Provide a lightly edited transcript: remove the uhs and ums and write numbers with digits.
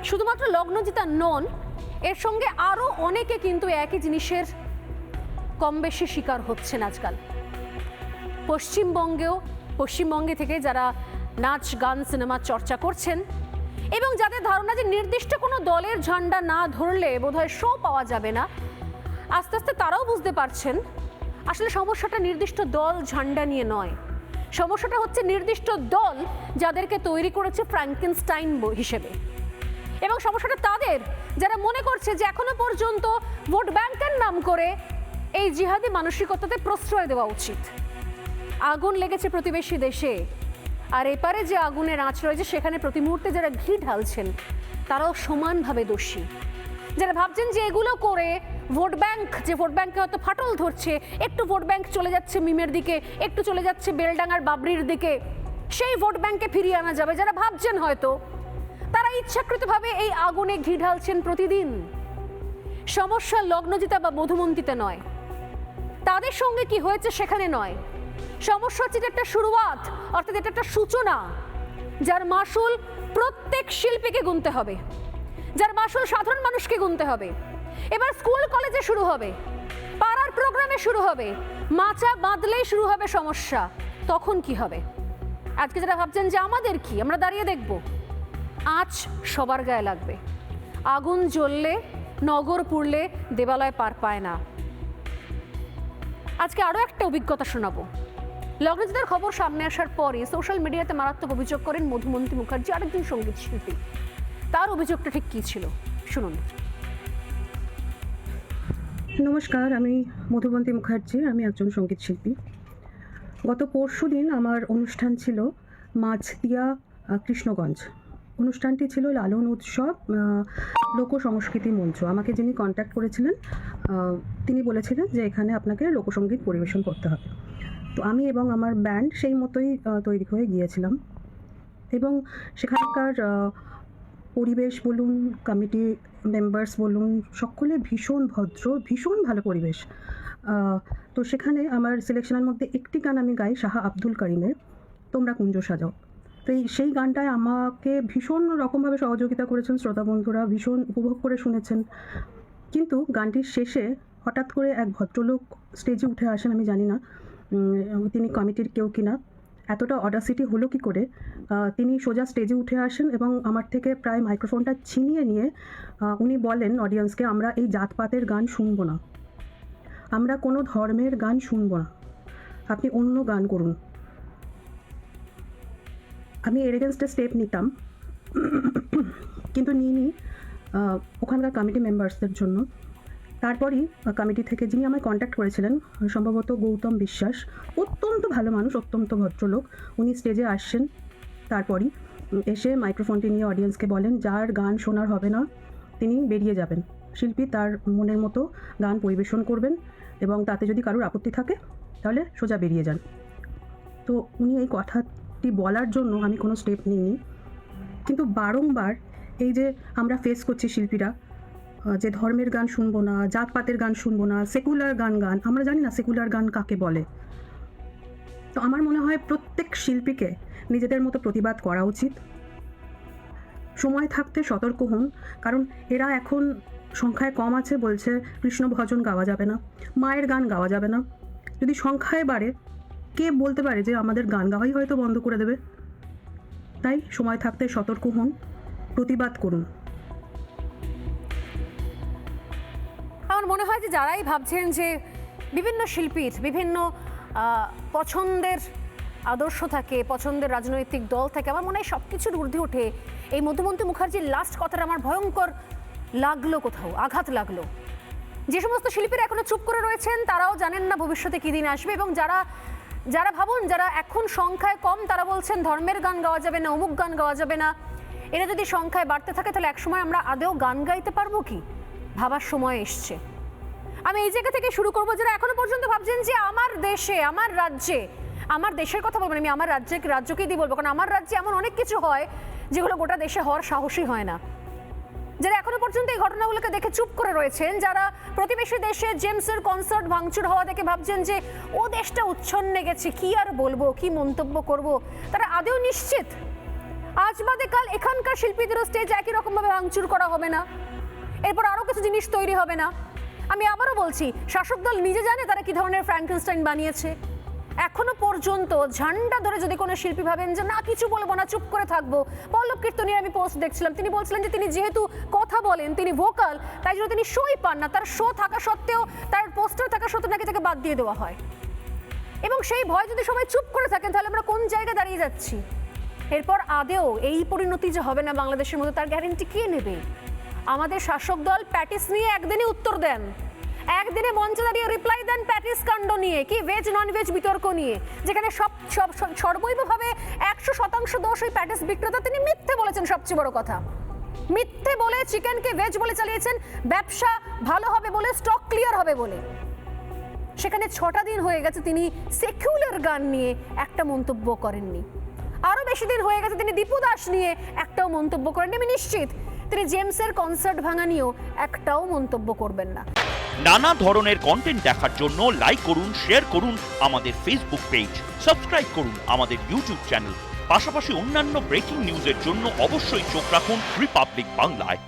শুধুমাত্র লগ্নজিতা নন, এর সঙ্গে আরও অনেকে কিন্তু একই জিনিসের কম বেশি শিকার হচ্ছেন আজকাল। পশ্চিমবঙ্গে থেকে যারা নাচ গান সিনেমার চর্চা করছেন এবং যাদের ধারণা যে নির্দিষ্ট কোনো দলের ঝান্ডা না ধরলে বোধহয় শো পাওয়া যাবে না, আস্তে আস্তে তারাও বুঝতে পারছেন আসলে সমস্যাটা নির্দিষ্ট দল ঝান্ডা নিয়ে নয়। সমস্যাটা হচ্ছে নির্দিষ্ট দল যাদেরকে তৈরি করেছে ফ্র্যাঙ্কেনস্টাইন হিসেবে, এবং সমস্যাটা তাদের যারা মনে করছে যে এখনো পর্যন্ত ভোট ব্যাংকের নাম করে এই জিহাদি মানসিকতাতে প্রশ্রয় দেওয়া উচিত। আগুন লেগেছে প্রতিবেশী দেশে, আর এপারে যে আগুনের আঁচ রয়েছে সেখানে প্রতি মুহূর্তে যারা ঘি ঢালছেন তারাও সমানভাবে দোষী। যারা ভাবছেন যে এগুলো করে ভোট ব্যাংকে হয়তো ফাটল ধরছে, একটু ভোট ব্যাংক চলে যাচ্ছে মিমের দিকে, একটু চলে যাচ্ছে বেলডাঙ্গার বাবরির দিকে, সেই ভোট ব্যাংকে ফিরিয়ে আনা যাবে, যারা ভাবছেন হয়তো তারা ইচ্ছাকৃতভাবে এই আগুনে ঘি ঢালছেন প্রতিদিন। সমস্যা লগ্নজিতা বা মধুমন্তিতে নয়, তাদের সঙ্গে কি হয়েছে সেখানে নয়। সমস্যা হচ্ছে যে একটা শুরুয়াত, অর্থাৎ এটা একটা সূচনা, যার মাসুল প্রত্যেক শিল্পীকে গুনতে হবে, যার মাসুল সাধারণ মানুষকে গুনতে হবে। এবার স্কুল কলেজে শুরু হবে, পাড়ার প্রোগ্রামে শুরু হবে, মাচা বাঁধলেই শুরু হবে সমস্যা। তখন কি হবে? আজকে যারা ভাবছেন যে আমাদের কি, আমরা দাঁড়িয়ে দেখব, আঁচ সবার গায়ে লাগবে। আগুন জ্বললে, নগর পুড়লে দেবালয় পার পায় না। আজকে আরও একটা অভিজ্ঞতা শোনাবো। লগ্নজিতার খবর সামনে আসার পরে সোশ্যাল মিডিয়াতে মারাত্মক অভিযোগ করেন মধুমন্তী মুখার্জি, আরেকজন সঙ্গীত শিল্পী। তার অভিযোগটা ঠিক কী ছিল শুনুন। নমস্কার, আমি মধুমন্তী মুখার্জি, আমি একজন সঙ্গীত শিল্পী। গত পরশুদিন আমার অনুষ্ঠান ছিল মাছদিয়া, কৃষ্ণগঞ্জ। অনুষ্ঠানটি ছিল লালন উৎসব লোক সংস্কৃতি মঞ্চ। আমাকে যিনি কন্ট্যাক্ট করেছিলেন তিনি বলেছিলেন যে এখানে আপনাকে লোকসঙ্গীত পরিবেশন করতে হবে। তো আমি এবং আমার ব্যান্ড সেই মতোই তৈরি হয়ে গিয়েছিলাম, এবং সেখানকার পরিবেশ বলুন, কমিটি মেম্বার্স বলুন, সকলে ভীষণ ভদ্র, ভীষণ ভালো পরিবেশ। তো সেখানে আমার সিলেকশনের মধ্যে একটি গান আমি গাই শাহ আব্দুল করিমের, তোমরা কুঞ্জ সাজাও। তো সেই গানটায় আমাকে ভীষণ রকমভাবে সহযোগিতা করেছেন শ্রোতা বন্ধুরা, ভীষণ উপভোগ করে শুনেছেন। কিন্তু গানটির শেষে হঠাৎ করে এক ভদ্রলোক স্টেজে উঠে আসেন, আমি জানি না তিনি কমিটির কেউ কিনা, এতটা অডাসিটি হলো কি করে। তিনি সোজা স্টেজে উঠে আসেন এবং আমার থেকে প্রায় মাইক্রোফোনটা ছিনিয়ে নিয়ে উনি বলেন অডিয়েন্সকে, আমরা এই জাতপাতের গান শুনবো না, আমরা কোনো ধর্মের গান শুনবো না, আপনি অন্য গান করুন। আমি এর এগেনস্টে স্টেপ নিতাম, কিন্তু নিইনি ওখানকার কমিটি মেম্বার্সদের জন্য। তারপরই কমিটি থেকে যিনি আমায় কন্ট্যাক্ট করেছিলেন, সম্ভবত গৌতম বিশ্বাস, অত্যন্ত ভালো মানুষ, অত্যন্ত ভদ্রলোক, উনি স্টেজে আসছেন। তারপরই এসে মাইক্রোফোনটি নিয়ে অডিয়েন্সকে বলেন যার গান শোনার হবে না তিনি বেরিয়ে যাবেন, শিল্পী তার মনের মতো গান পরিবেশন করবেন, এবং তাতে যদি কারোর আপত্তি থাকে তাহলে সোজা বেরিয়ে যান। তো উনি এই কথাটি বলার জন্য আমি কোনো স্টেপ নিইনি। কিন্তু বারংবার এই যে আমরা ফেস করছি শিল্পীরা, যে ধর্মের গান শুনবো না, জাতপাতের গান শুনবো না, সেকুলার গান আমরা জানি না সেকুলার গান কাকে বলে। তো আমার মনে হয় প্রত্যেক শিল্পীকে নিজেদের মতো প্রতিবাদ করা উচিত। সময় থাকতে সতর্ক হন, কারণ এরা এখন সংখ্যায় কম আছে বলছে কৃষ্ণ ভজন গাওয়া যাবে না, মায়ের গান গাওয়া যাবে না। যদি সংখ্যায় বাড়ে, কে বলতে পারে যে আমাদের গান গাওয়াই হয়তো বন্ধ করে দেবে। তাই সময় থাকতে সতর্ক হন, প্রতিবাদ করুন। আমার মনে হয় যে যারাই ভাবছেন যে বিভিন্ন শিল্পীর বিভিন্ন পছন্দের আদর্শ থাকে, পছন্দের রাজনৈতিক দল থাকে, আমার মনে হয় সব কিছুর ঊর্ধ্বে ওঠে এই মধুমন্তী মুখার্জির লাস্ট কথাটা আমার ভয়ঙ্কর লাগলো, কোথাও আঘাত লাগলো। যে সমস্ত শিল্পীরা এখনো চুপ করে রয়েছেন তারাও জানেন না ভবিষ্যতে কী দিন আসবে, এবং যারা ভাবুন যারা এখন সংখ্যায় কম তারা বলছেন ধর্মের গান গাওয়া যাবে না, অমুক গান গাওয়া যাবে না, এরা যদি সংখ্যায় বাড়তে থাকে তাহলে একসময় আমরা আদেও গান গাইতে পারবো কি, ভাবার সময় এসছে। আমি এই জায়গা থেকে শুরু করবো যারা এখনো পর্যন্ত ভাবছেন যে আমার দেশে, আমার রাজ্যে, আমার দেশের কথা বলবো না, আমি আমার রাজ্যকেই দিয়ে বলবো, কারণ আমার রাজ্যে এমন অনেক কিছু হয় যেগুলো গোটা দেশে হওয়ার সাহসী হয় না। যারা এখনো পর্যন্ত এই ঘটনাগুলোকে দেখে চুপ করে রয়েছেন, যারা প্রতিবেশী দেশে জেমসের কনসার্ট ভাঙচুর হওয়া দেখে ভাবছেন যে ও দেশটা উচ্ছন্নে গেছে, কি আর বলবো, কি মন্তব্য করব, তারা আদেও নিশ্চিত আজ বাদে কাল এখানকার শিল্পীদেরও স্টেজ একই রকমভাবে ভাঙচুর করা হবে না? এরপর আরও কিছু জিনিস তৈরি হবে না? আমি আবারও বলছি, শাসক দল নিজে জানে তারা কি ধরনের ফ্র্যাঙ্কেনস্টাইন বানিয়েছে। এখনো পর্যন্ত ঝান্ডা ধরে যদি কোনো শিল্পী ভাবেন যে না কিছু বলবো না, চুপ করে থাকবো, পল্লব কীর্তনীর আমি পোস্ট দেখছিলাম, তিনি বলছিলেন যে তিনি যেহেতু কথা বলেন, তিনি ভোকাল, তাই জন্য তিনি শোই পান না। তার শো থাকা সত্ত্বেও, তার পোস্টার থাকা সত্ত্বেও নাকি তাকে বাদ দিয়ে দেওয়া হয়। এবং সেই ভয় যদি সবাই চুপ করে থাকেন, তাহলে আমরা কোন জায়গায় দাঁড়িয়ে যাচ্ছি? এরপর আদেও এই পরিণতি যে হবে না বাংলাদেশের মধ্যে, তার গ্যারেন্টি কে নেবে? আমাদের শাসক দল প্যাটিস নিয়ে একদিনে উত্তর দেন, একদিনে মঞ্চে দাঁড়িয়ে রিপ্লাই দেন প্যাটিস কাণ্ড নিয়ে, কি ভেজ নন ভেজ বিতর্ক নিয়ে, যেখানে সর্বৈবভাবে 100% দোষ ওই প্যাটিস বিক্রেতা। তিনি মিথ্যে বলেছেন, সবচেয়ে বড় কথা মিথ্যে বলে চিকেনকে ভেজ বলে চালিয়েছেন, ব্যবসা ভালো হবে বলে, স্টক ক্লিয়ার হবে বলে। সেখানে 6টা দিন হয়ে গেছে তিনি সেকুলার গান নিয়ে একটা মন্তব্য করেননি। আরো বেশি দিন হয়ে গেছে তিনি দীপু দাস নিয়ে একটাও মন্তব্য করেননি। আমি নিশ্চিত তিনি জেমসের কনসার্ট ভাঙা নিয়েও একটাও মন্তব্য করবেন না। নানা ধরনের কন্টেন্ট দেখার জন্য লাইক করুন, শেয়ার করুন আমাদের ফেসবুক পেজ, সাবস্ক্রাইব করুন আমাদের ইউটিউব চ্যানেল। পাশাপাশি অন্যান্য ব্রেকিং নিউজের জন্য অবশ্যই চোখ রাখুন রিপাবলিক বাংলায়।